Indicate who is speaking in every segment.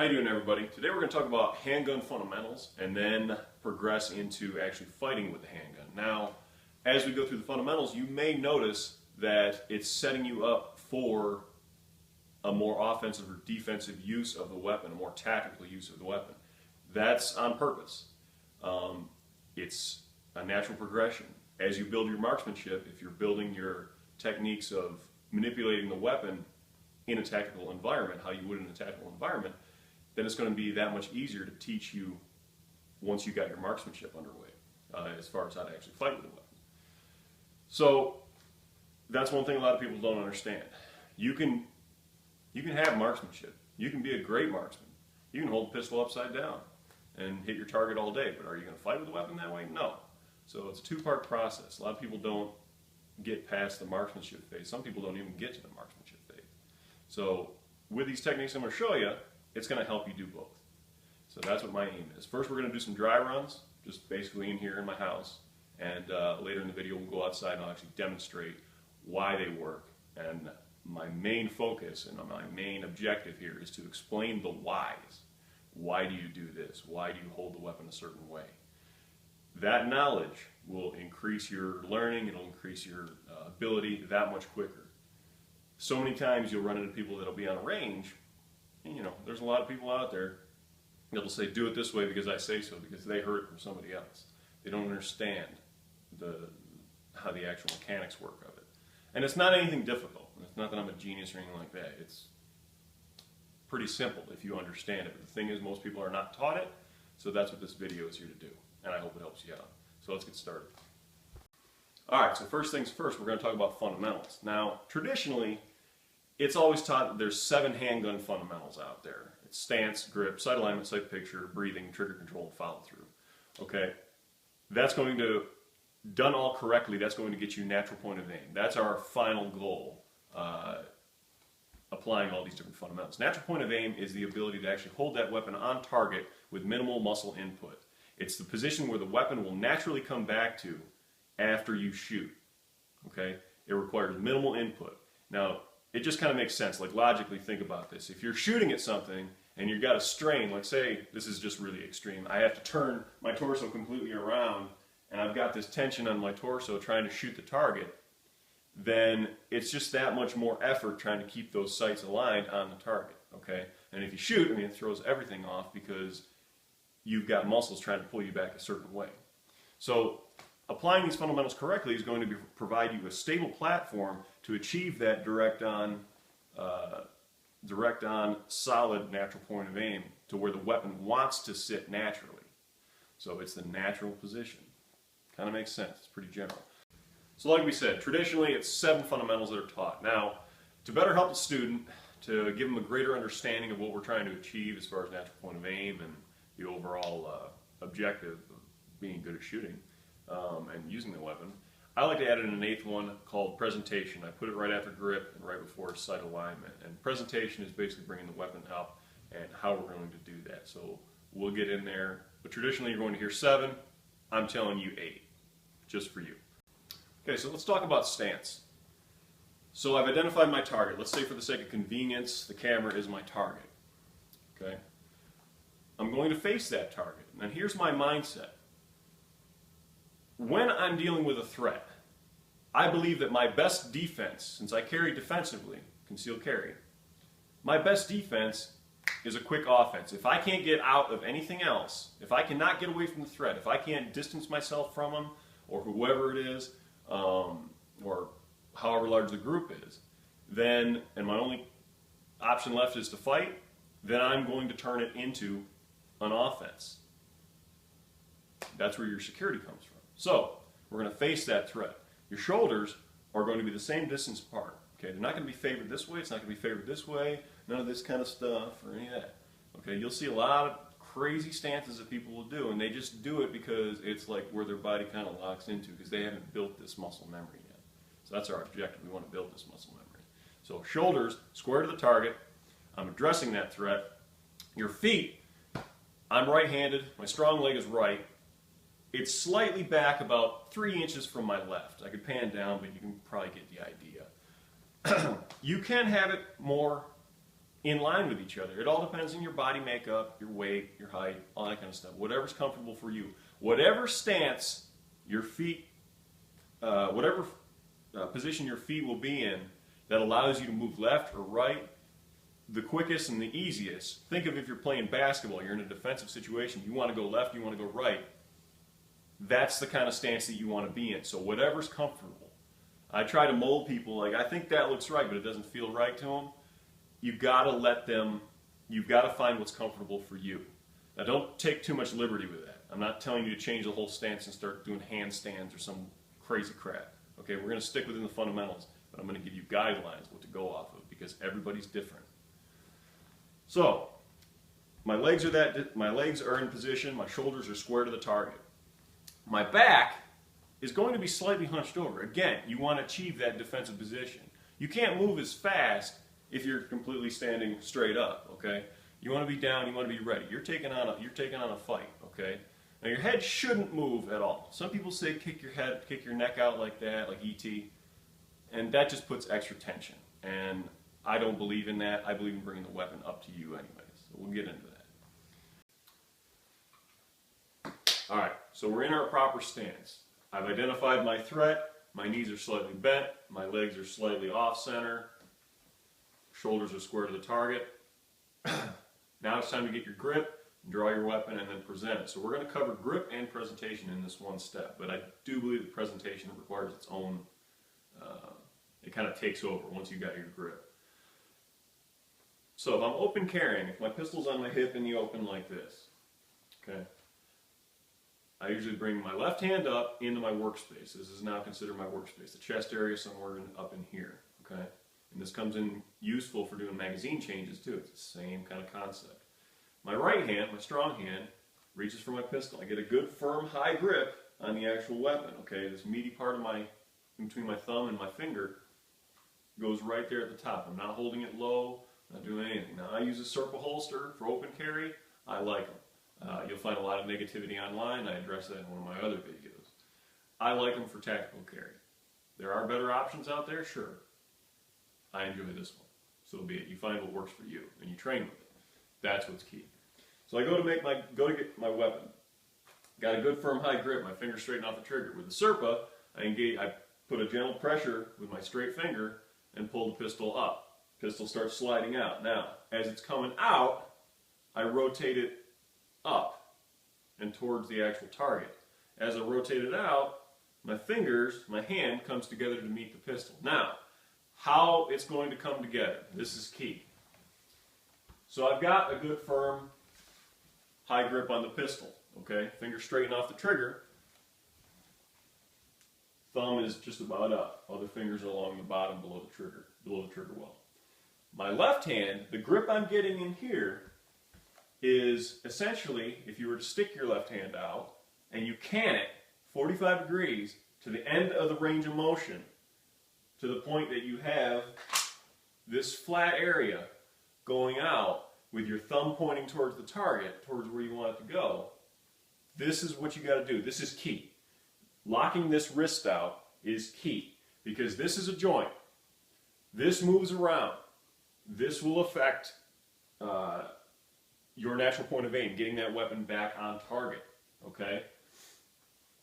Speaker 1: How you doing, everybody? Today we're going to talk about handgun fundamentals and then progress into actually fighting with the handgun. Now, as we go through the fundamentals, you may notice that it's setting you up for a more offensive or defensive use of the weapon, a more tactical use of the weapon. That's on purpose. It's a natural progression. As you build your marksmanship, if you're building your techniques of manipulating the weapon in a tactical environment, how you would in a tactical environment, then it's going to be that much easier to teach you once you got your marksmanship underway, as far as how to actually fight with a weapon. So that's one thing a lot of people don't understand. You can have marksmanship. You can be a great marksman. You can hold a pistol upside down and hit your target all day, but are you going to fight with a weapon that way? No. So it's a two-part process. A lot of people don't get past the marksmanship phase. Some people don't even get to the marksmanship phase. So with these techniques I'm going to show you, it's going to help you do both. So that's what my aim is. First, we're going to do some dry runs, just basically in here in my house, and later in the video we'll go outside and I'll actually demonstrate why they work. And my main focus and my main objective here is to explain the whys. Why do you do this? Why do you hold the weapon a certain way? That knowledge will increase your learning, it'll increase your ability that much quicker. So many times you'll run into people that'll be on a range, and there's a lot of people out there that'll say, do it this way because I say so, because they heard it from somebody else. They don't understand how the actual mechanics work of it. And it's not anything difficult. It's not that I'm a genius or anything like that. It's pretty simple if you understand it. But the thing is, most people are not taught it, so that's what this video is here to do. And I hope it helps you out. So let's get started. Alright, so first things first, we're going to talk about fundamentals. Now, traditionally, it's always taught that there's 7 handgun fundamentals out there. It's stance, grip, sight alignment, sight picture, breathing, trigger control, and follow through. Okay? That's going to, done all correctly, that's going to get you natural point of aim. That's our final goal, applying all these different fundamentals. Natural point of aim is the ability to actually hold that weapon on target with minimal muscle input. It's the position where the weapon will naturally come back to after you shoot. Okay? It requires minimal input. Now, it just kind of makes sense. Like, logically think about this. If you're shooting at something and you've got a strain, like say, this is just really extreme, I have to turn my torso completely around and I've got this tension on my torso trying to shoot the target, then it's just that much more effort trying to keep those sights aligned on the target. Okay? And if you shoot, it throws everything off because you've got muscles trying to pull you back a certain way. So applying these fundamentals correctly is going to provide you a stable platform to achieve that direct on, solid natural point of aim to where the weapon wants to sit naturally. So it's the natural position. Kind of makes sense. It's pretty general. So like we said, traditionally it's 7 fundamentals that are taught. Now, to better help the student, to give them a greater understanding of what we're trying to achieve as far as natural point of aim and the overall objective of being good at shooting and using the weapon, I like to add in an 8th one called presentation. I put it right after grip and right before sight alignment. And presentation is basically bringing the weapon up and how we're going to do that. So we'll get in there. But traditionally you're going to hear 7. I'm telling you 8, just for you. Okay, so let's talk about stance. So I've identified my target. Let's say for the sake of convenience, the camera is my target. Okay? I'm going to face that target. And here's my mindset. When I'm dealing with a threat, I believe that my best defense, since I carry defensively, concealed carry, my best defense is a quick offense. If I can't get out of anything else, if I cannot get away from the threat, if I can't distance myself from them, or whoever it is, or however large the group is, then, and my only option left is to fight, then I'm going to turn it into an offense. That's where your security comes from. So, we're going to face that threat. Your shoulders are going to be the same distance apart. Okay, they're not going to be favored this way, it's not going to be favored this way, none of this kind of stuff or any of that. Okay, you'll see a lot of crazy stances that people will do, and they just do it because it's like where their body kind of locks into, because they haven't built this muscle memory yet. So that's our objective. We want to build this muscle memory. So shoulders square to the target. I'm addressing that threat. Your feet, I'm right-handed, my strong leg is right. It's slightly back about 3 inches from my left. I could pan down, but you can probably get the idea. You can have it more in line with each other. It all depends on your body makeup, your weight, your height, all that kind of stuff. Whatever's comfortable for you. Whatever stance your feet, whatever position your feet will be in that allows you to move left or right, the quickest and the easiest. Think of if you're playing basketball, you're in a defensive situation, you want to go left, you want to go right. That's the kind of stance that you want to be in. So whatever's comfortable. I try to mold people like, I think that looks right, but it doesn't feel right to them. You've got to let them, you've got to find what's comfortable for you. Now don't take too much liberty with that. I'm not telling you to change the whole stance and start doing handstands or some crazy crap. Okay, we're going to stick within the fundamentals, but I'm going to give you guidelines what to go off of because everybody's different. So, my legs are in position, my shoulders are square to the target. My back is going to be slightly hunched over. Again, you want to achieve that defensive position. You can't move as fast if you're completely standing straight up, okay? You want to be down, you want to be ready. You're taking on a fight, okay? Now your head shouldn't move at all. Some people say kick your neck out like that, like E.T., and that just puts extra tension. And I don't believe in that. I believe in bringing the weapon up to you anyways. So we'll get into that. All right, so we're in our proper stance. I've identified my threat. My knees are slightly bent. My legs are slightly off center. Shoulders are square to the target. Now it's time to get your grip, draw your weapon, and then present it. So we're going to cover grip and presentation in this one step, but I do believe that presentation requires its own, it kind of takes over once you got your grip. So if I'm open carrying, if my pistol's on my hip in the open like this, okay, I usually bring my left hand up into my workspace. This is now considered my workspace, the chest area somewhere up in here, okay? And this comes in useful for doing magazine changes too. It's the same kind of concept. My right hand, my strong hand, reaches for my pistol. I get a good, firm, high grip on the actual weapon, okay? This meaty part of in between my thumb and my finger goes right there at the top. I'm not holding it low, not doing anything. Now I use a Serpa holster for open carry. I like them. You'll find a lot of negativity online. I address that in one of my other videos. I like them for tactical carry. There are better options out there, sure. I enjoy this one. So be it. You find what works for you and you train with it. That's what's key. So I go to get my weapon. Got a good firm high grip, my finger straighten off the trigger. With the Serpa, I put a gentle pressure with my straight finger and pull the pistol up. Pistol starts sliding out. Now, as it's coming out, I rotate it up and towards the actual target. As I rotate it out, my hand comes together to meet the pistol. Now, how it's going to come together, this is key. So I've got a good firm high grip on the pistol, okay? Finger straighten off the trigger. Thumb is just about up. Other fingers are along the bottom below the trigger well. My left hand, the grip I'm getting in here is essentially, if you were to stick your left hand out and you can it 45 degrees to the end of the range of motion, to the point that you have this flat area going out with your thumb pointing towards the target, towards where you want it to go. This is what you got to do. This is key. Locking this wrist out is key because this is a joint. This moves around. This will affect your natural point of aim, getting that weapon back on target, okay?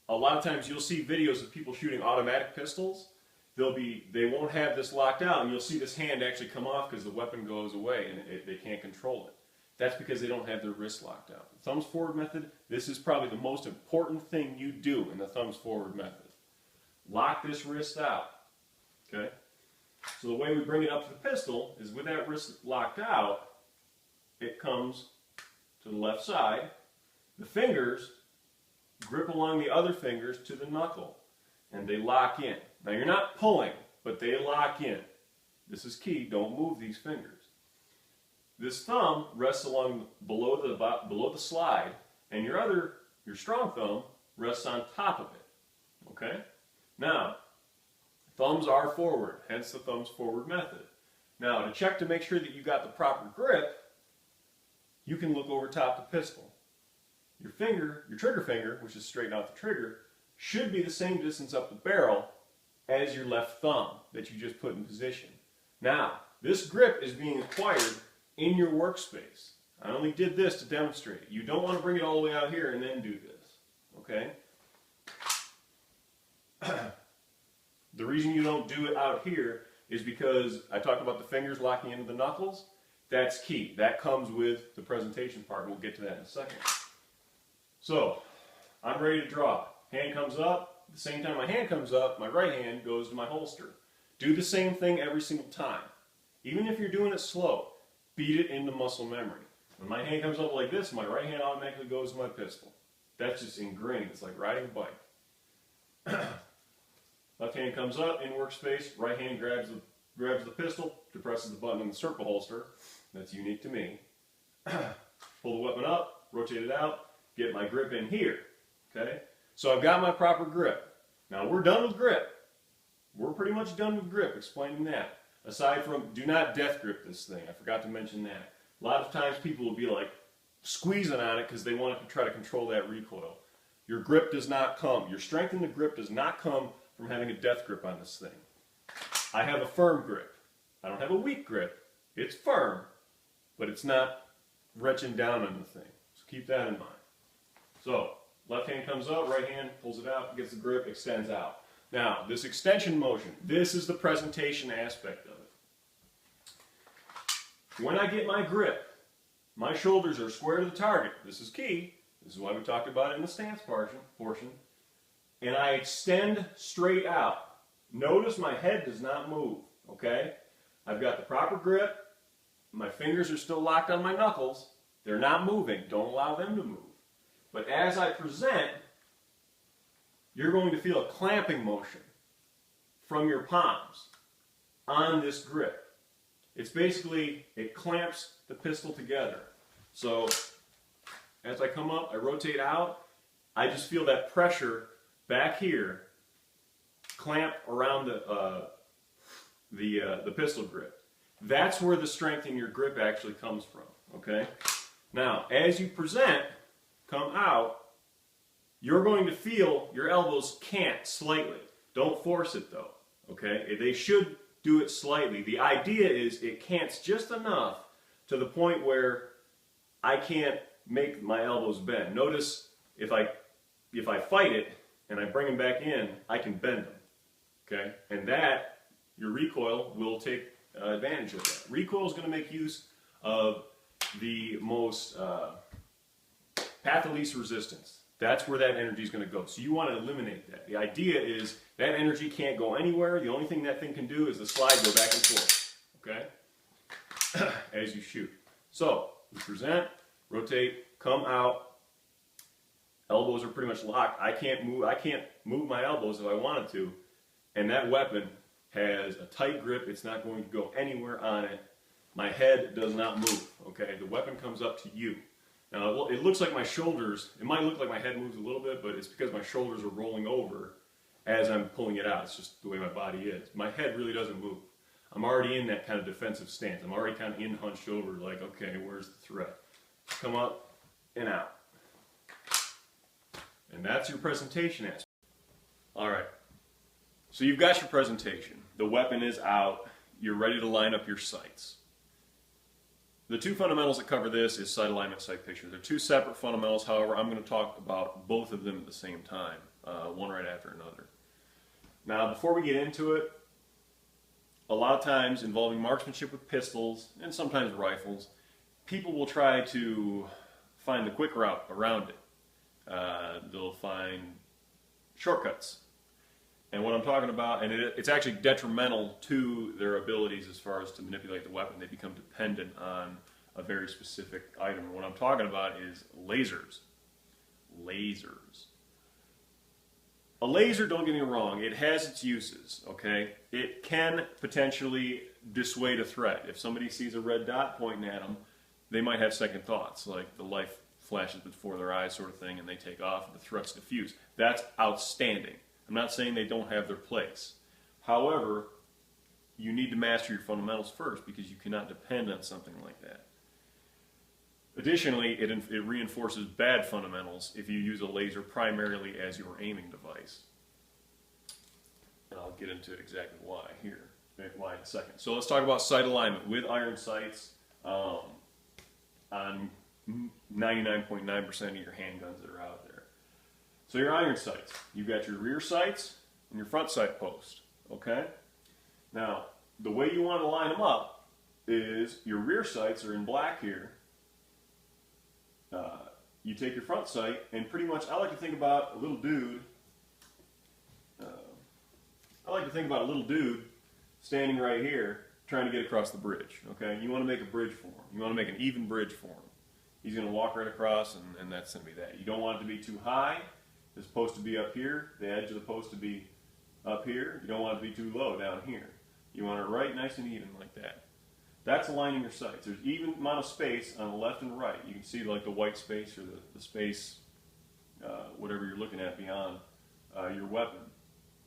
Speaker 1: A lot of times you'll see videos of people shooting automatic pistols. They won't have this locked out, and you'll see this hand actually come off because the weapon goes away and they can't control it. That's because they don't have their wrist locked out. The thumbs forward method, this is probably the most important thing you do in the thumbs forward method. Lock this wrist out, okay? So the way we bring it up to the pistol is with that wrist locked out, it comes to the left side. The fingers grip along the other fingers to the knuckle, and they lock in. Now you're not pulling, but they lock in. This is key, don't move these fingers. This thumb rests along below the slide, and your strong thumb rests on top of it, okay? Now, thumbs are forward, hence the thumbs forward method. Now, to check to make sure that you got the proper grip, you can look over top the pistol. Your trigger finger, which is straight out the trigger, should be the same distance up the barrel as your left thumb that you just put in position. Now, this grip is being acquired in your workspace. I only did this to demonstrate it. You don't want to bring it all the way out here and then do this, okay? The reason you don't do it out here is because I talked about the fingers locking into the knuckles. That's key. That comes with the presentation part, and we'll get to that in a second. So, I'm ready to draw. Hand comes up. At the same time my hand comes up, my right hand goes to my holster. Do the same thing every single time. Even if you're doing it slow, beat it into muscle memory. When my hand comes up like this, my right hand automatically goes to my pistol. That's just ingrained. It's like riding a bike. Left hand comes up in workspace, right hand grabs the pistol, depresses the button in the circle holster. That's unique to me. Pull the weapon up, rotate it out, get my grip in here. Okay? So I've got my proper grip. Now we're done with grip. We're pretty much done with grip, explaining that. Aside from, do not death grip this thing. I forgot to mention that. A lot of times people will be like squeezing on it because they want to try to control that recoil. Your grip does not come, your strength in the grip does not come from having a death grip on this thing. I have a firm grip. I don't have a weak grip. It's firm, but it's not wrenching down on the thing. So keep that in mind. So, left hand comes up, right hand pulls it out, gets the grip, extends out. Now, this extension motion, this is the presentation aspect of it. When I get my grip, my shoulders are square to the target. This is key. This is why we talked about it in the stance portion. And I extend straight out. Notice my head does not move, okay? I've got the proper grip. My fingers are still locked on my knuckles. They're not moving. Don't allow them to move. But as I present, you're going to feel a clamping motion from your palms on this grip. It's basically, it clamps the pistol together. So as I come up, I rotate out, I just feel that pressure back here clamp around the pistol grip. That's where the strength in your grip actually comes from, okay? Now, as you present, come out, you're going to feel your elbows cant slightly. Don't force it though, okay? They should do it slightly. The idea is it cants just enough to the point where I can't make my elbows bend. Notice if I fight it and I bring them back in, I can bend them, okay? And that, your recoil will take advantage of that. Recoil is going to make use of the most path of least resistance. That's where that energy is going to go. So you want to eliminate that. The idea is that energy can't go anywhere. The only thing that thing can do is the slide go back and forth, okay? As you shoot. So you present, rotate, come out. Elbows are pretty much locked. I can't move my elbows if I wanted to. And that weapon has a tight grip. It's not going to go anywhere on it. My head does not move, okay? The weapon comes up to you. Now, it looks like my shoulders, it might look like my head moves a little bit, but it's because my shoulders are rolling over as I'm pulling it out. It's just the way my body is. My head really doesn't move. I'm already in that kind of defensive stance. I'm already kind of in hunched over, like, okay, where's the threat? Come up and out. And that's your presentation aspect. All right. So you've got your presentation. The weapon is out. You're ready to line up your sights. The two fundamentals that cover this is sight alignment, sight picture. They're two separate fundamentals. However, I'm going to talk about both of them at the same time, one right after another. Now, before we get into it, a lot of times involving marksmanship with pistols and sometimes rifles, people will try to find the quick route around it. They'll find shortcuts. And what I'm talking about, and it's actually detrimental to their abilities as far as to manipulate the weapon. They become dependent on a very specific item. And what I'm talking about is lasers. Lasers. A laser, don't get me wrong, it has its uses, okay? It can potentially dissuade a threat. If somebody sees a red dot pointing at them, they might have second thoughts, like the light flashes before their eyes sort of thing, and they take off, and the threat's diffused. That's outstanding. I'm not saying they don't have their place. However, you need to master your fundamentals first because you cannot depend on something like that. Additionally, it reinforces bad fundamentals if you use a laser primarily as your aiming device. And I'll get into exactly why here, why in a second. So let's talk about sight alignment with iron sights. on 99.9% of your handguns that are out there. So your iron sights, you've got your rear sights and your front sight post, okay? Now, the way you want to line them up is your rear sights are in black here. You take your front sight, and pretty much I like to think about a little dude. Standing right here trying to get across the bridge, okay? You want to make a bridge for him. You want to make an even bridge for him. He's going to walk right across, and that's going to be that. You don't want it to be too high. It's supposed to be up here. The edge is supposed to be up here. You don't want it to be too low down here. You want it right nice and even like that. That's aligning your sights. There's even amount of space on the left and right. You can see like the white space or the space, whatever you're looking at beyond your weapon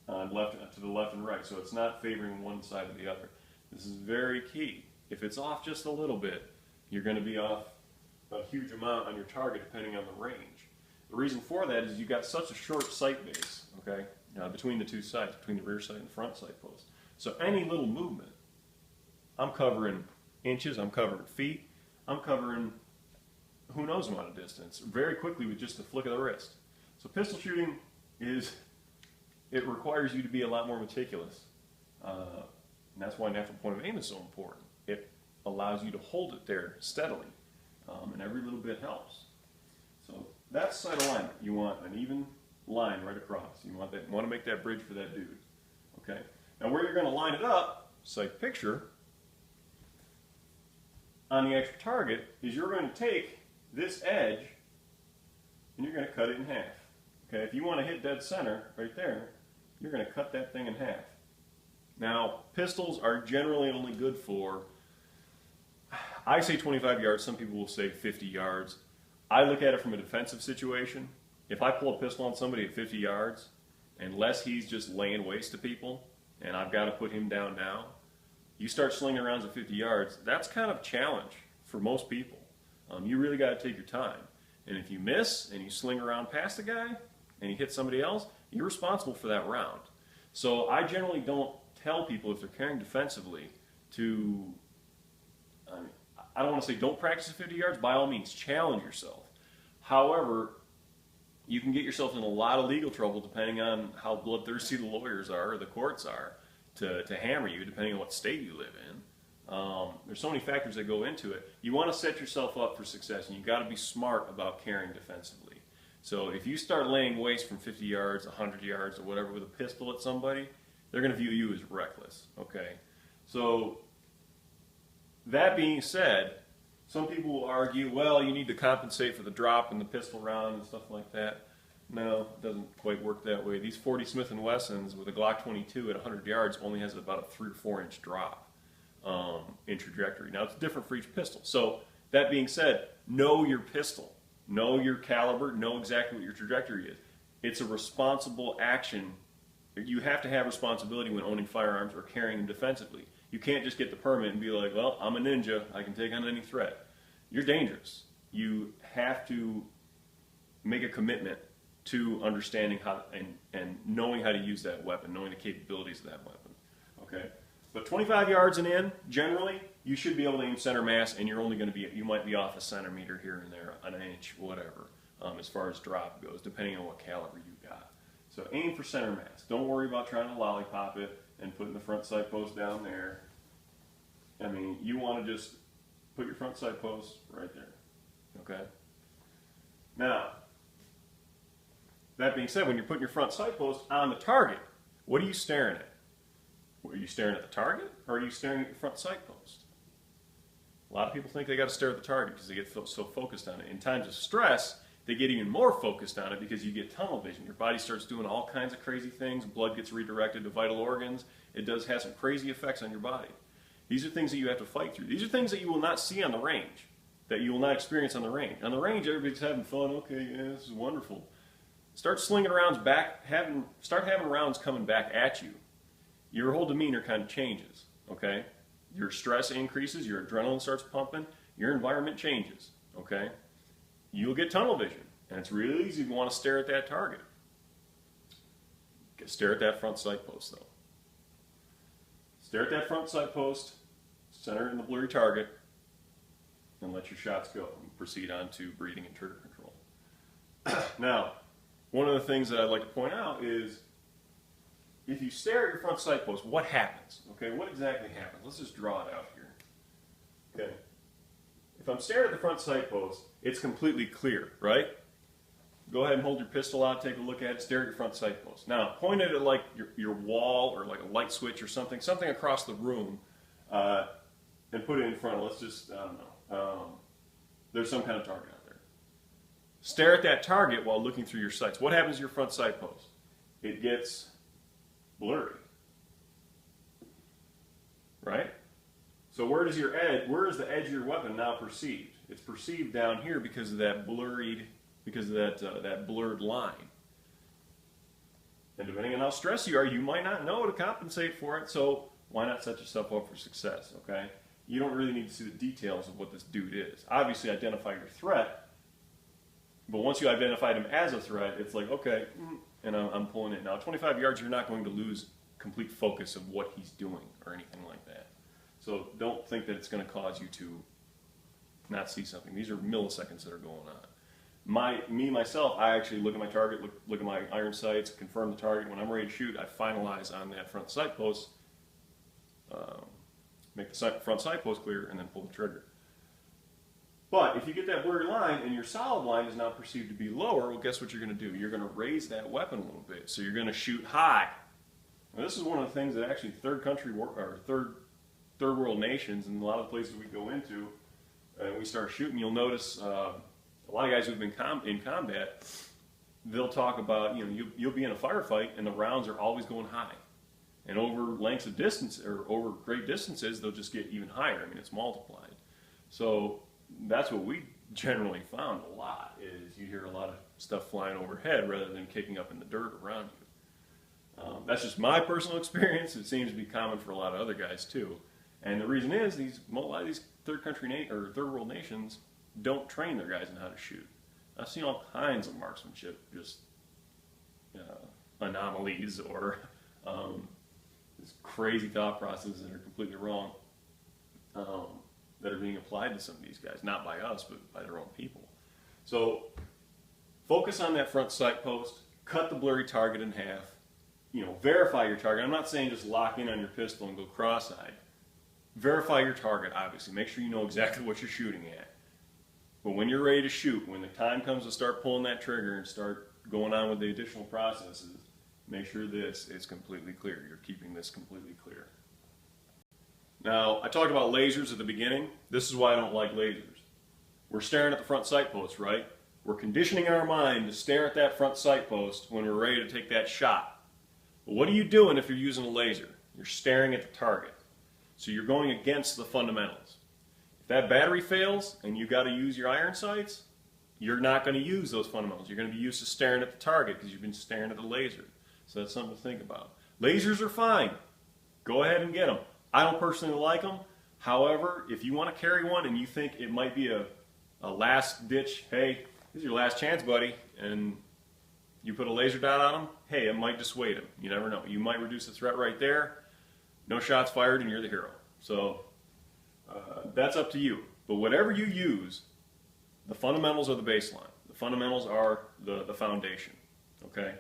Speaker 1: on to the left and right. So it's not favoring one side or the other. This is very key. If it's off just a little bit, you're going to be off a huge amount on your target depending on the range. The reason for that is you've got such a short sight base, okay, between the two sights, between the rear sight and the front sight post. So any little movement, I'm covering inches, I'm covering feet, I'm covering who knows amount of distance very quickly with just a flick of the wrist. So pistol shooting it requires you to be a lot more meticulous. And that's why natural point of aim is so important. It allows you to hold it there steadily, and every little bit helps. So that's sight alignment. You want an even line right across. You want to make that bridge for that dude. Okay. Now where you're going to line it up, sight picture, on the actual target is you're going to take this edge and you're going to cut it in half. Okay. If you want to hit dead center right there, you're going to cut that thing in half. Now, pistols are generally only good for, I say 25 yards, some people will say 50 yards. I look at it from a defensive situation. If I pull a pistol on somebody at 50 yards, unless he's just laying waste to people, and I've got to put him down now, you start slinging rounds at 50 yards, that's kind of a challenge for most people. You really got to take your time. And if you miss and you sling around past a guy and you hit somebody else, you're responsible for that round. So I generally don't tell people if they're carrying defensively to, I don't want to say don't practice at 50 yards, by all means challenge yourself. However, you can get yourself in a lot of legal trouble depending on how bloodthirsty the lawyers are or the courts are to hammer you, depending on what state you live in. There's so many factors that go into it. You want to set yourself up for success, and you've got to be smart about carrying defensively. So if you start laying waste from 50 yards, 100 yards, or whatever with a pistol at somebody, they're going to view you as reckless, okay? So that being said, some people will argue, well, you need to compensate for the drop in the pistol round and stuff like that. No, it doesn't quite work that way. These 40 Smith & Wessons with a Glock 22 at 100 yards only has about a 3 or 4 inch drop in trajectory. Now, it's different for each pistol. So that being said, know your pistol. Know your caliber. Know exactly what your trajectory is. It's a responsible action. You have to have responsibility when owning firearms or carrying them defensively. You can't just get the permit and be like, well, I'm a ninja. I can take on any threat. You're dangerous. You have to make a commitment to understanding how and knowing how to use that weapon, knowing the capabilities of that weapon. Okay? But 25 yards and in, generally, you should be able to aim center mass, and you're only going to be, you might be off a centimeter here and there, an inch, whatever, as far as drop goes, depending on what caliber you got. So aim for center mass. Don't worry about trying to lollipop it and putting the front sight post down there. I mean, you want to just put your front sight post right there. Okay? Now, that being said, when you're putting your front sight post on the target, what are you staring at? Are you staring at the target, or are you staring at your front sight post? A lot of people think they got to stare at the target because they get so focused on it. In times of stress, they get even more focused on it because you get tunnel vision. Your body starts doing all kinds of crazy things. Blood gets redirected to vital organs. It does have some crazy effects on your body. These are things that you have to fight through. These are things that you will not see on the range, that you will not experience on the range. On the range, everybody's having fun. Okay, yeah, this is wonderful. Start slinging rounds back, start having rounds coming back at you. Your whole demeanor kind of changes, okay? Your stress increases, your adrenaline starts pumping, your environment changes, okay? You'll get tunnel vision, and it's really easy to want to stare at that target. Stare at that front sight post, though. Stare at that front sight post, center in the blurry target, and let your shots go and proceed on to breathing and trigger control. Now, one of the things that I'd like to point out is if you stare at your front sight post, what happens? Okay, what exactly happens? Let's just draw it out here. Okay, if I'm staring at the front sight post, it's completely clear, right? Go ahead and hold your pistol out, take a look at it, stare at your front sight post. Now, point it at like your wall or like a light switch or something across the room, and put it in front of, let's just, I don't know, there's some kind of target out there. Stare at that target while looking through your sights. What happens to your front sight post? It gets blurry, right? So where is the edge of your weapon now perceived? It's perceived down here because of that that blurred line. And depending on how stressed you are, you might not know to compensate for it, so why not set yourself up for success, okay? You don't really need to see the details of what this dude is. Obviously identify your threat, but once you identified him as a threat, it's like, okay, and I'm pulling it. Now, 25 yards, you're not going to lose complete focus of what he's doing or anything like that. So don't think that it's going to cause you to not see something. These are milliseconds that are going on. Myself, I actually look at my target, look at my iron sights, confirm the target. When I'm ready to shoot, I finalize on that front sight post, make the front sight post clear, and then pull the trigger. But if you get that blurry line and your solid line is now perceived to be lower, well, guess what you're going to do? You're going to raise that weapon a little bit. So you're going to shoot high. Now, this is one of the things that actually third world nations and a lot of the places we go into, and we start shooting, you'll notice a lot of guys who've been in combat, they'll talk about, you'll be in a firefight and the rounds are always going high. And over lengths of distance, or over great distances, they'll just get even higher. I mean, it's multiplied. So that's what we generally found a lot, is you hear a lot of stuff flying overhead rather than kicking up in the dirt around you. That's just my personal experience. It seems to be common for a lot of other guys too. And the reason is a lot of these third world nations don't train their guys in how to shoot. I've seen all kinds of marksmanship, just anomalies or this crazy thought processes that are completely wrong that are being applied to some of these guys, not by us, but by their own people. So focus on that front sight post, cut the blurry target in half, verify your target. I'm not saying just lock in on your pistol and go cross-eyed. Verify your target, obviously. Make sure you know exactly what you're shooting at. But when you're ready to shoot, when the time comes to start pulling that trigger and start going on with the additional processes, make sure this is completely clear. You're keeping this completely clear. Now, I talked about lasers at the beginning. This is why I don't like lasers. We're staring at the front sight post, right? We're conditioning our mind to stare at that front sight post when we're ready to take that shot. But what are you doing if you're using a laser? You're staring at the target. So you're going against the fundamentals. If that battery fails and you got to use your iron sights, you're not going to use those fundamentals. You're going to be used to staring at the target because you've been staring at the laser. So that's something to think about. Lasers are fine. Go ahead and get them. I don't personally like them. However, if you want to carry one and you think it might be a last ditch, hey, this is your last chance, buddy, and you put a laser dot on them, hey, it might dissuade them. You never know. You might reduce the threat right there. No shots fired and you're the hero. So that's up to you. But whatever you use, the fundamentals are the baseline. The fundamentals are the foundation. Okay?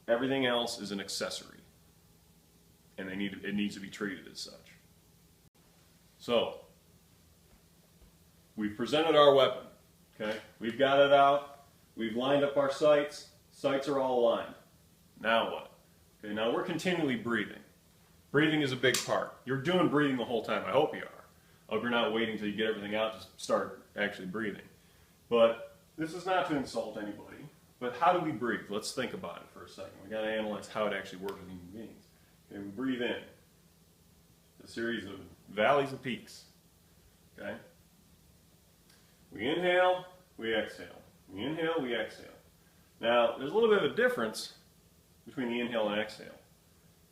Speaker 1: Everything else is an accessory. And it needs to be treated as such. So, we've presented our weapon. Okay? We've got it out. We've lined up our sights. Sights are all aligned. Now what? Okay, now we're continually breathing. Breathing is a big part. You're doing breathing the whole time. I hope you are. I hope you're not waiting until you get everything out to start actually breathing. But this is not to insult anybody. But how do we breathe? Let's think about it for a second. We've got to analyze how it actually works with human beings. Okay, we breathe in. A series of valleys and peaks. Okay? We inhale, we exhale. We inhale, we exhale. Now, there's a little bit of a difference between the inhale and exhale.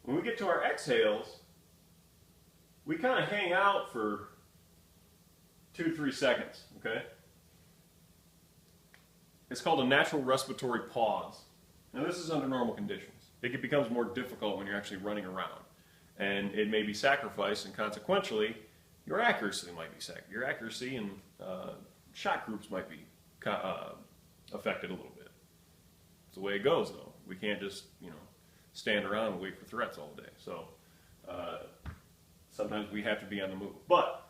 Speaker 1: When we get to our exhales, we kind of hang out for 2-3 seconds, okay? It's called a natural respiratory pause. Now, this is under normal conditions. It becomes more difficult when you're actually running around. And it may be sacrificed, and consequentially, your accuracy might be second. Your accuracy and shot groups might be affected a little bit. It's the way it goes, though. We can't just, stand around and wait for threats all day. So sometimes we have to be on the move. But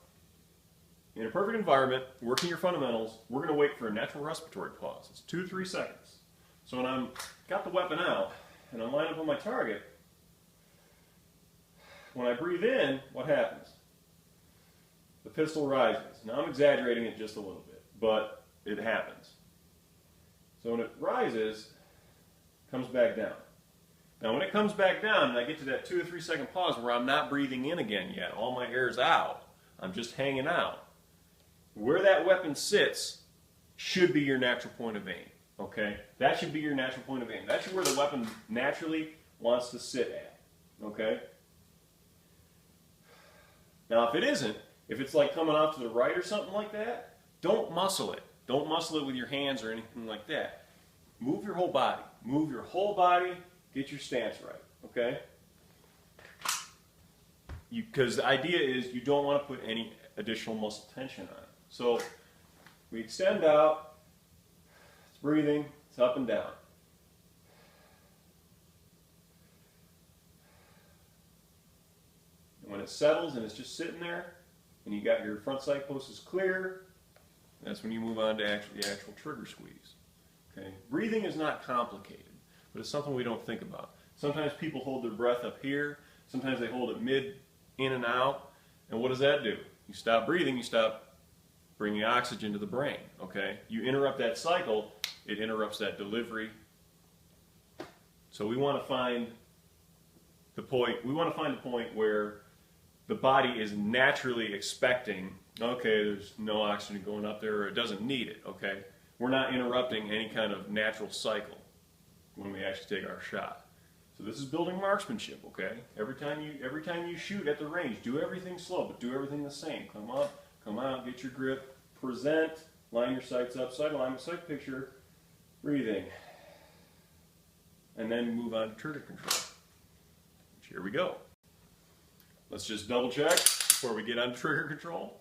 Speaker 1: in a perfect environment, working your fundamentals, we're going to wait for a natural respiratory pause. It's 2 to 3 seconds. So when I'm got the weapon out and I'm lined up on my target, when I breathe in, what happens? The pistol rises. Now I'm exaggerating it just a little bit, but it happens. So when it rises, it comes back down. Now when it comes back down and I get to that 2 to 3 second pause where I'm not breathing in again yet, all my air's out, I'm just hanging out, where that weapon sits should be your natural point of aim. Okay? That should be your natural point of aim. That's where the weapon naturally wants to sit at. Okay? Now if it isn't, if it's like coming off to the right or something like that, don't muscle it. Don't muscle it with your hands or anything like that. Move your whole body. Move your whole body. Get your stance right. Okay? Because the idea is you don't want to put any additional muscle tension on it. So we extend out. It's breathing. It's up and down. And when it settles and it's just sitting there, and you got your front sight post is clear, that's when you move on to the actual trigger squeeze. Okay? Breathing is not complicated, but it's something we don't think about. Sometimes people hold their breath up here. Sometimes they hold it mid, in and out. And what does that do? You stop breathing, you stop bringing oxygen to the brain. Okay? You interrupt that cycle, it interrupts that delivery. So we want to find the point. We want to find the point where the body is naturally expecting, okay, there's no oxygen going up there, or it doesn't need it, okay? We're not interrupting any kind of natural cycle when we actually take our shot. So this is building marksmanship, okay? Every time you shoot at the range, do everything slow, but do everything the same. Come up, come out, get your grip, present, line your sights up, sight alignment, sight picture, breathing. And then move on to trigger control. Here we go. Let's just double check before we get on to trigger control.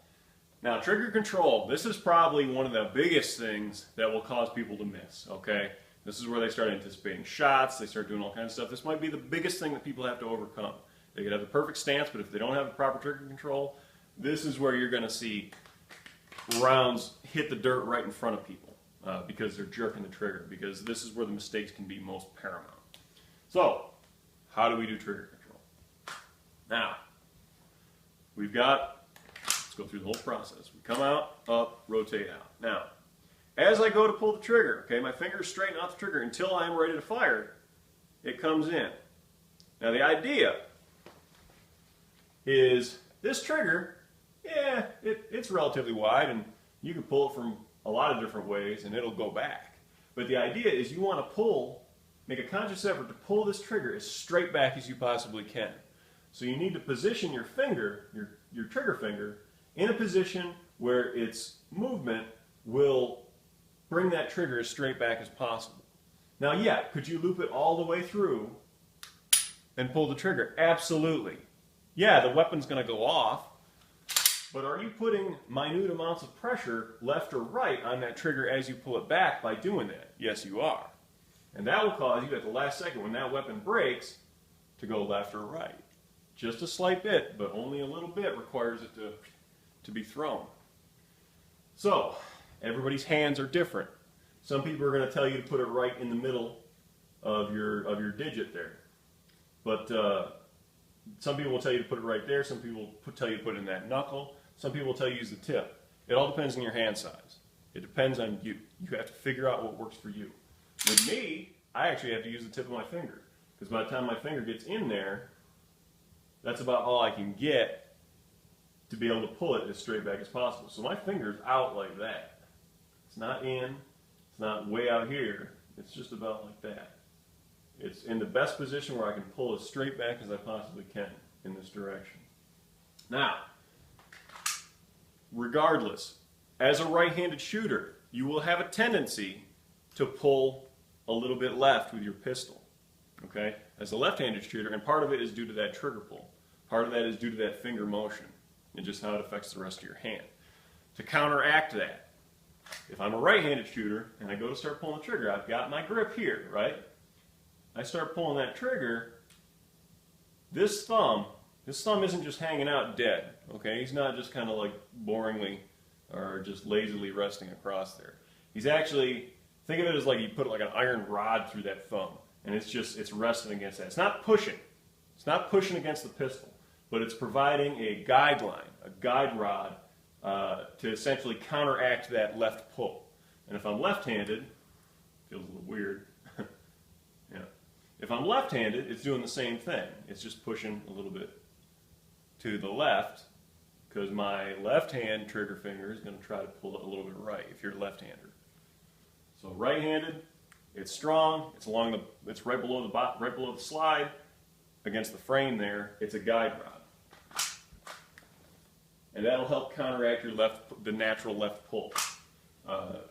Speaker 1: Now, trigger control, this is probably one of the biggest things that will cause people to miss, okay? This is where they start anticipating shots, they start doing all kinds of stuff. This might be the biggest thing that people have to overcome. They could have the perfect stance, but if they don't have the proper trigger control, this is where you're going to see rounds hit the dirt right in front of people because they're jerking the trigger, because this is where the mistakes can be most paramount. So, how do we do trigger control? Now, we've got, let's go through the whole process. We come out, up, rotate out. Now, as I go to pull the trigger, okay, my fingers straighten off the trigger until I am ready to fire, it comes in. Now the idea is this trigger, yeah, it's relatively wide and you can pull it from a lot of different ways and it'll go back. But the idea is you want to pull, make a conscious effort to pull this trigger as straight back as you possibly can. So you need to position your finger, your trigger finger, in a position where its movement will bring that trigger as straight back as possible. Now, yeah, could you loop it all the way through and pull the trigger? Absolutely. Yeah, the weapon's going to go off, but are you putting minute amounts of pressure left or right on that trigger as you pull it back by doing that? Yes, you are. And that will cause you at the last second when that weapon breaks to go left or right. Just a slight bit, but only a little bit requires it to be thrown. So, everybody's hands are different. Some people are going to tell you to put it right in the middle of your digit there. But some people will tell you to put it right there. Some people will tell you to put it in that knuckle. Some people will tell you to use the tip. It all depends on your hand size. It depends on you. You have to figure out what works for you. With me, I actually have to use the tip of my finger. Because by the time my finger gets in there, that's about all I can get to be able to pull it as straight back as possible. So my finger's out like that. It's not in, it's not way out here, it's just about like that. It's in the best position where I can pull as straight back as I possibly can in this direction. Now, regardless, as a right-handed shooter, you will have a tendency to pull a little bit left with your pistol. Okay? As a left-handed shooter, and part of it is due to that trigger pull. Part of that is due to that finger motion. and just how it affects the rest of your hand. To counteract that, if I'm a right-handed shooter and I go to start pulling the trigger, I've got my grip here, right? I start pulling that trigger, this thumb isn't just hanging out dead, okay? He's not just kind of like boringly or just lazily resting across there. He's actually, think of it as like you put like an iron rod through that thumb, and it's resting against that. It's not pushing against the pistol, but it's providing a guideline, a guide rod to essentially counteract that left pull. And if I'm left-handed, feels a little weird. Yeah. If I'm left-handed, it's doing the same thing. It's just pushing a little bit to the left, because my left hand trigger finger is going to try to pull it a little bit right if you're a left-hander. So right-handed, it's strong. It's right below the slide against the frame there. It's a guide rod, and that'll help counteract the natural left pull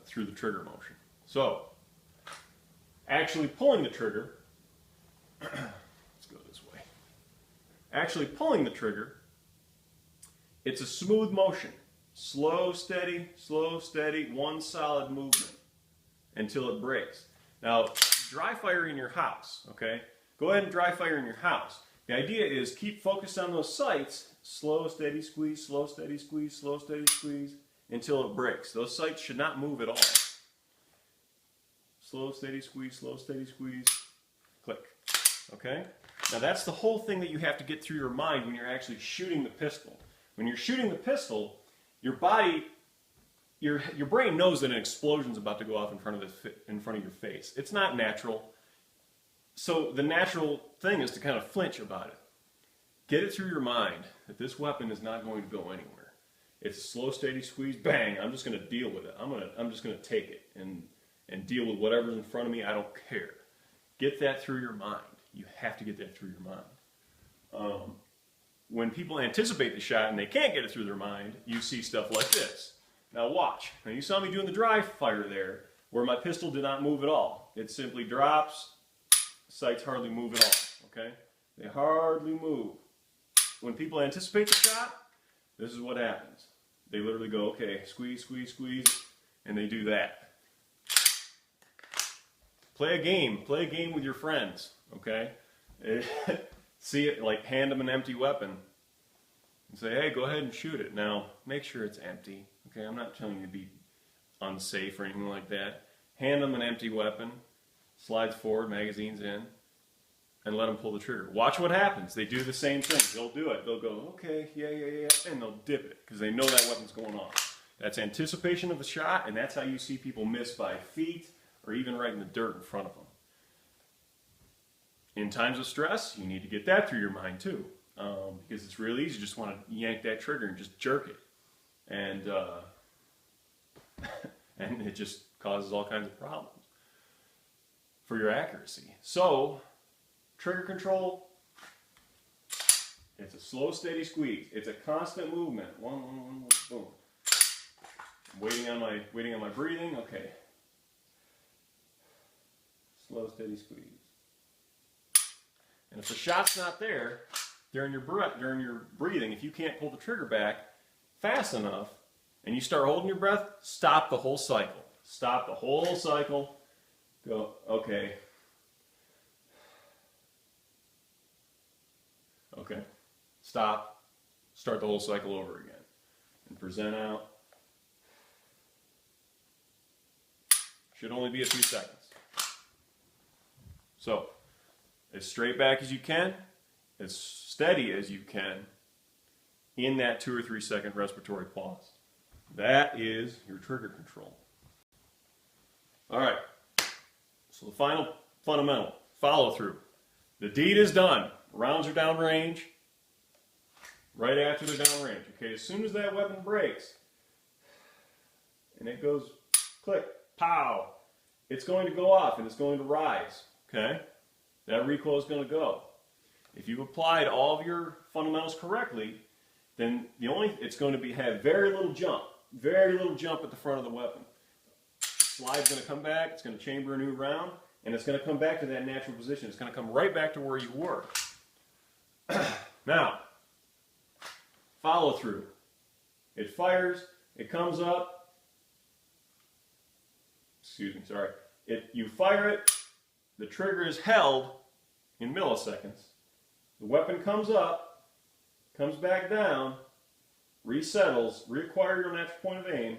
Speaker 1: through the trigger motion. So, actually pulling the trigger. Let's go this way. Actually pulling the trigger, it's a smooth motion. Slow, steady, one solid movement until it breaks. Now, dry fire in your house, okay? Go ahead and dry fire in your house. The idea is keep focused on those sights, slow, steady squeeze, slow, steady squeeze, slow, steady squeeze, until it breaks. Those sights should not move at all. Slow, steady squeeze, click. Okay? Now that's the whole thing that you have to get through your mind when you're actually shooting the pistol. When you're shooting the pistol, your body, your brain knows that an explosion's about to go off in front of your face. It's not natural. So the natural thing is to kind of flinch about it. Get it through your mind that this weapon is not going to go anywhere. It's a slow, steady squeeze, bang, I'm just going to deal with it. I'm just going to take it and deal with whatever's in front of me. I don't care. Get that through your mind. You have to get that through your mind. When people anticipate the shot and they can't get it through their mind, you see stuff like this. Now watch. Now you saw me doing the dry fire there, where my pistol did not move at all. It simply drops. Sights hardly move at all. Okay? They hardly move. When people anticipate the shot, this is what happens. They literally go, okay, squeeze, squeeze, squeeze, and they do that. Play a game with your friends, okay? See it, like hand them an empty weapon and say, hey, go ahead and shoot it. Now, make sure it's empty, okay? I'm not telling you to be unsafe or anything like that. Hand them an empty weapon, slides forward, magazine's in, and let them pull the trigger. Watch what happens. They do the same thing. They'll do it. They'll go, okay, yeah, and they'll dip it because they know that weapon's going off. That's anticipation of the shot, and that's how you see people miss by feet or even right in the dirt in front of them. In times of stress, you need to get that through your mind too, because it's real easy. You just want to yank that trigger and just jerk it, and and it just causes all kinds of problems for your accuracy. So, trigger control, it's a slow, steady squeeze. It's a constant movement. One, boom. I'm waiting on my breathing. Okay. Slow, steady squeeze. And if the shot's not there during your breathing, if you can't pull the trigger back fast enough, and you start holding your breath, stop the whole cycle. Stop the whole cycle. Go, okay. Okay. Stop. Start the whole cycle over again. And present out. Should only be a few seconds. So, as straight back as you can, as steady as you can, in that 2 or 3 second respiratory pause. That is your trigger control. Alright, so the final fundamental, follow through. The deed is done. Rounds are downrange. Right after they're downrange. Okay, as soon as that weapon breaks, and it goes click, pow, it's going to go off and it's going to rise. Okay? That recoil is going to go. If you've applied all of your fundamentals correctly, then it's going to have very little jump at the front of the weapon. Slide's going to come back, it's going to chamber a new round, and it's going to come back to that natural position. It's going to come right back to where you were. Now, follow through. It fires, it comes up, you fire it, the trigger is held in milliseconds, the weapon comes up, comes back down, resettles, reacquire your natural point of aim,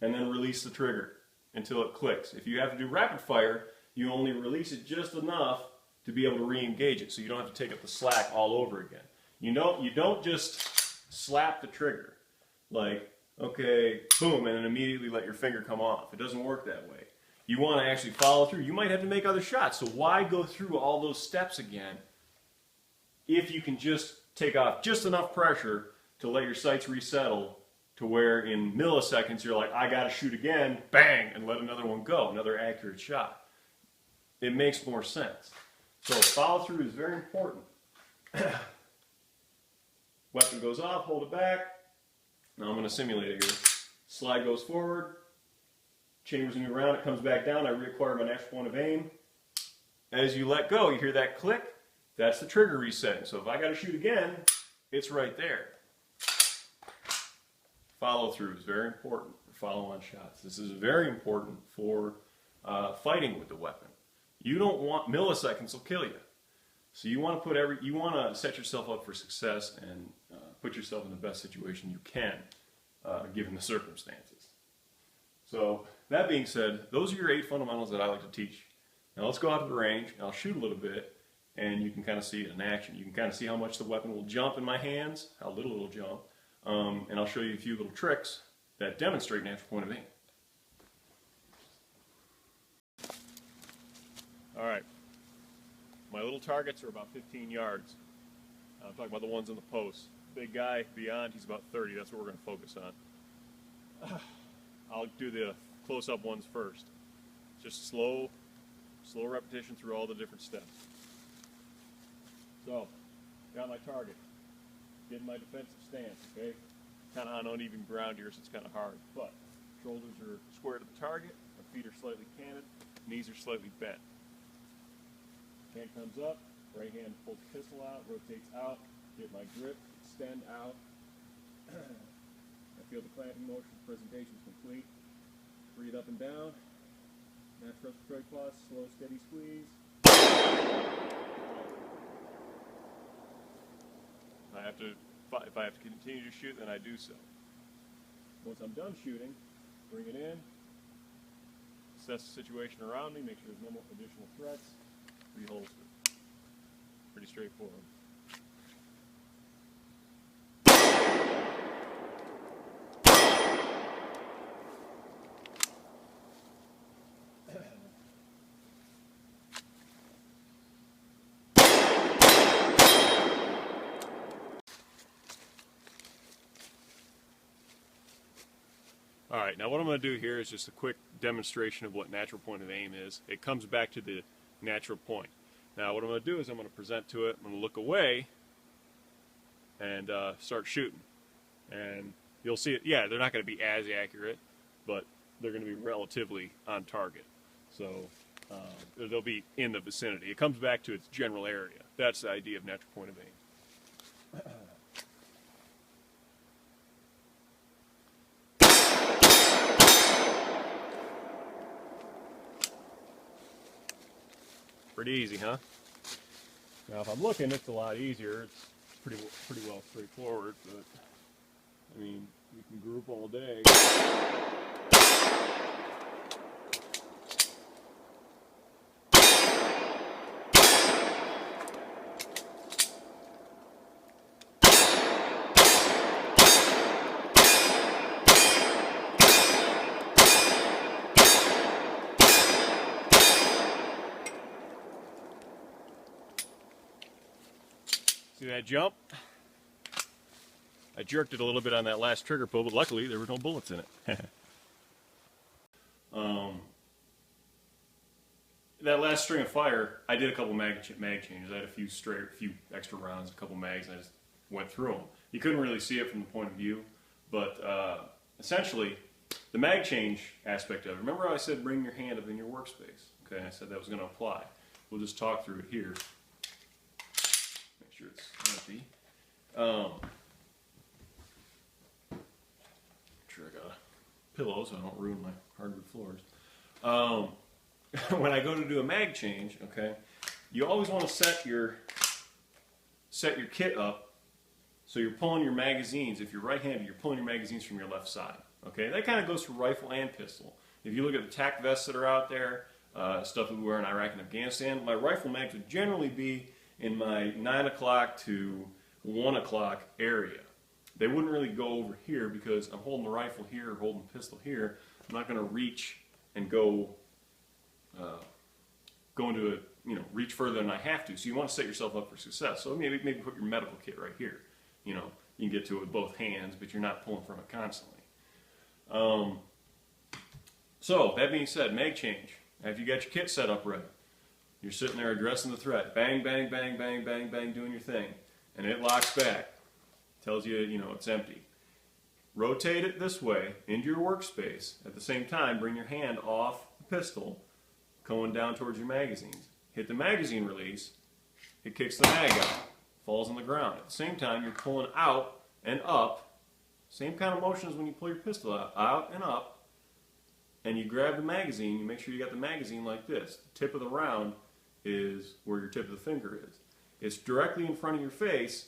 Speaker 1: and then release the trigger until it clicks. If you have to do rapid fire, you only release it just enough to be able to re-engage it, so you don't have to take up the slack all over again. You don't just slap the trigger, like, okay, boom, and then immediately let your finger come off. It doesn't work that way. You want to actually follow through. You might have to make other shots, so why go through all those steps again if you can just take off just enough pressure to let your sights resettle to where in milliseconds you're like, I got to shoot again, bang, and let another one go, another accurate shot. It makes more sense. So follow through is very important. Weapon goes off, hold it back. Now I'm going to simulate it here. Slide goes forward, chambers moving around, it comes back down, I reacquire my natural point of aim. As you let go, you hear that click, that's the trigger resetting. So if I got to shoot again, it's right there. Follow through is very important for follow-on shots. This is very important for fighting with the weapon. You don't want, milliseconds will kill you. So you want to set yourself up for success and put yourself in the best situation you can, given the circumstances. So that being said, those are your 8 fundamentals that I like to teach. Now let's go out to the range, and I'll shoot a little bit, and you can kind of see it in action. You can kind of see how much the weapon will jump in my hands, how little it'll jump, and I'll show you a few little tricks that demonstrate natural point of aim. All right, my little targets are about 15 yards. I'm talking about the ones in the post. Big guy beyond, he's about 30. That's what we're going to focus on. I'll do the close-up ones first. Just slow repetition through all the different steps. So, got my target. Get in my defensive stance, okay? Kind of on uneven ground here, so it's kind of hard. But shoulders are square to the target, my feet are slightly canted, knees are slightly bent. Hand comes up, right hand pulls the pistol out, rotates out, get my grip, extend out. I feel the clamping motion, presentation is complete. Breathe up and down. Natural respiratory pause, slow, steady squeeze. If I have to continue to shoot, then I do so. Once I'm done shooting, bring it in, assess the situation around me, make sure there's no more additional threats, reholster. Pretty straightforward. Alright, now what I'm going to do here is just a quick demonstration of what natural point of aim is. It comes back to the natural point. Now what I'm going to do is I'm going to present to it, I'm going to look away and start shooting. And you'll see it, yeah, they're not going to be as accurate, but they're going to be relatively on target. So they'll be in the vicinity. It comes back to its general area. That's the idea of natural point of aim. Pretty easy, huh? Now if I'm looking, it's a lot easier. It's pretty well straightforward, but I mean, you can group all day. See that jump? I jerked it a little bit on that last trigger pull, but luckily there were no bullets in it. That last string of fire, I did a couple mag changes. I had a few extra rounds, a couple mags, and I just went through them. You couldn't really see it from the point of view, but essentially, the mag change aspect of it. Remember how I said bring your hand up in your workspace? Okay, I said that was going to apply. We'll just talk through it here. Make sure it's empty. pillow so I don't ruin my hardwood floors. When I go to do a mag change, okay, you always want to set your kit up so you're pulling your magazines. If you're right-handed, you're pulling your magazines from your left side. Okay, that kind of goes for rifle and pistol. If you look at the tack vests that are out there, stuff that we wear in Iraq and Afghanistan, my rifle mags would generally be in my 9 o'clock to 1 o'clock area. They wouldn't really go over here because I'm holding the rifle here, holding the pistol here. I'm not going to reach and go into it, reach further than I have to. So you want to set yourself up for success. So maybe put your medical kit right here. You can get to it with both hands, but you're not pulling from it constantly. So that being said, mag change. After you got your kit set up right, you're sitting there addressing the threat. Bang, bang, bang, bang, bang, bang, doing your thing. And it locks back. Tells you, it's empty. Rotate it this way into your workspace. At the same time, bring your hand off the pistol, going down towards your magazines. Hit the magazine release. It kicks the mag out. Falls on the ground. At the same time, you're pulling out and up. Same kind of motion as when you pull your pistol out and up. And you grab the magazine, you make sure you got the magazine like this. The tip of the round is where your tip of the finger is. It's directly in front of your face,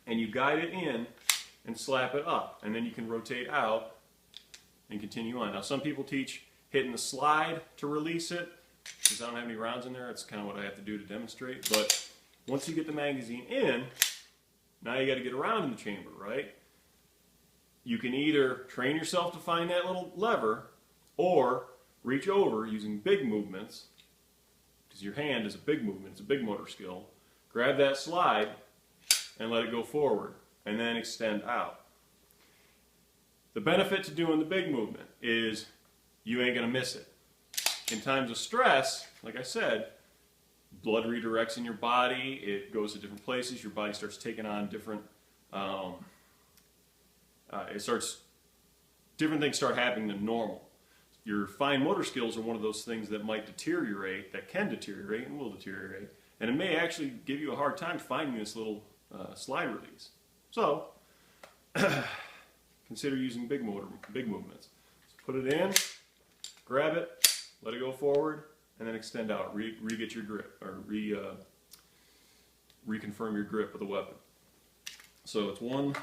Speaker 1: and you guide it in and slap it up. And then you can rotate out and continue on. Now some people teach hitting the slide to release it. Because I don't have any rounds in there, that's kind of what I have to do to demonstrate. But once you get the magazine in, now you got to get around in the chamber, right? You can either train yourself to find that little lever or reach over using big movements, because your hand is a big movement, it's a big motor skill. Grab that slide and let it go forward and then extend out. The benefit to doing the big movement is you ain't going to miss it. In times of stress, like I said, blood redirects in your body, it goes to different places, your body starts taking on different different things start happening than normal. Your fine motor skills are one of those things that might deteriorate, that can deteriorate and will deteriorate, and it may actually give you a hard time finding this little slide release. So, consider using big movements. So put it in, grab it, let it go forward, and then extend out. Re-get your grip, or reconfirm your grip with the weapon. So it's one.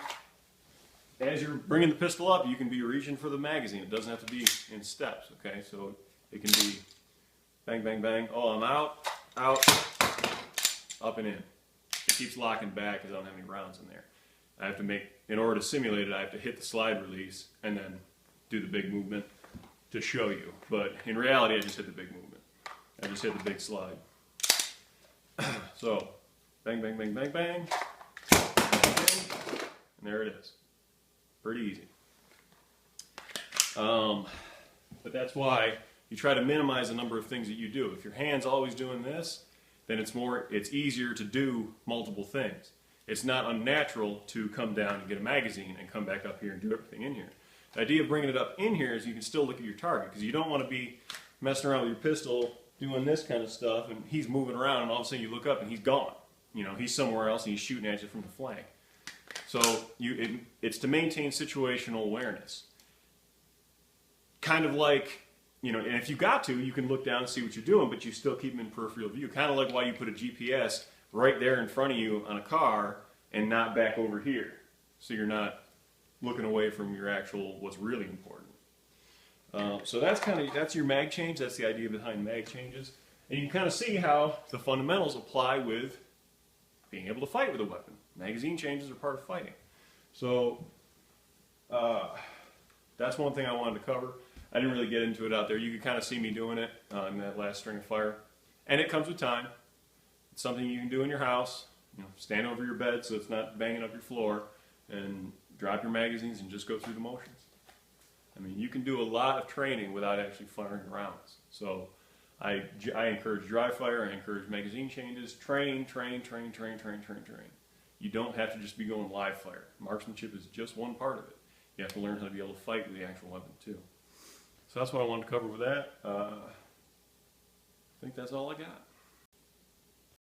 Speaker 1: As you're bringing the pistol up, you can be reaching for the magazine. It doesn't have to be in steps, okay? So it can be bang, bang, bang. Oh, I'm out, up and in. It keeps locking back because I don't have any rounds in there. I have to in order to simulate it, I have to hit the slide release and then do the big movement to show you. But in reality, I just hit the big movement. I just hit the big slide. So, bang, bang, bang, bang, bang. And there it is. Pretty easy. But that's why you try to minimize the number of things that you do. If your hand's always doing this, then it's easier to do multiple things. It's not unnatural to come down and get a magazine and come back up here and do everything in here. The idea of bringing it up in here is you can still look at your target, because you don't want to be messing around with your pistol doing this kind of stuff and he's moving around and all of a sudden you look up and he's gone. He's somewhere else and he's shooting at you from the flank. So it's to maintain situational awareness. Kind of like, and if you got to, you can look down and see what you're doing, but you still keep them in peripheral view. Kind of like why you put a GPS right there in front of you on a car and not back over here. So you're not looking away from your what's really important. So that's your mag change. That's the idea behind mag changes. And you can kind of see how the fundamentals apply with being able to fight with a weapon. Magazine changes are part of fighting. So that's one thing I wanted to cover. I didn't really get into it out there. You could kind of see me doing it in that last string of fire. And it comes with time. It's something you can do in your house. Stand over your bed so it's not banging up your floor, and drop your magazines and just go through the motions. You can do a lot of training without actually firing rounds. So I encourage dry fire, I encourage magazine changes, train. You don't have to just be going live fire. Marksmanship is just one part of it. You have to learn how to be able to fight with the actual weapon too. So that's what I wanted to cover with that. I think that's all I got.